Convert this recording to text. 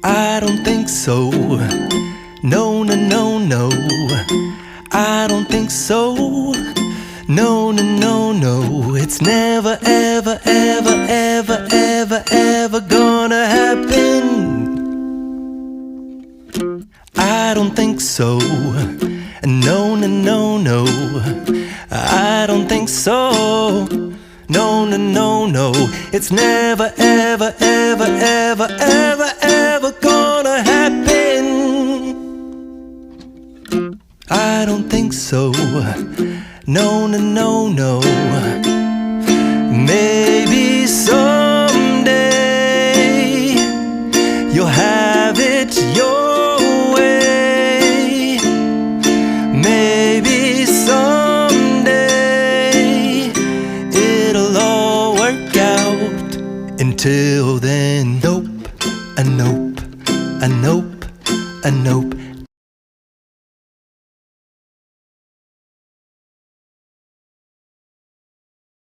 I don't think so. No, no, no, no. I don't think so. No, no, no, no. It's never, ever, ever, ever, ever, ever gonna happen. I don't think so. No, no, no, no. I don't think so. No, no, no, no. It's never, ever, ever, ever, ever, ever gonna happen. I don't think so. No, no, no, no. Maybe someday you'll have it your way. Maybe someday it'll all work out. Until then, nope, a nope, a nope, a nope.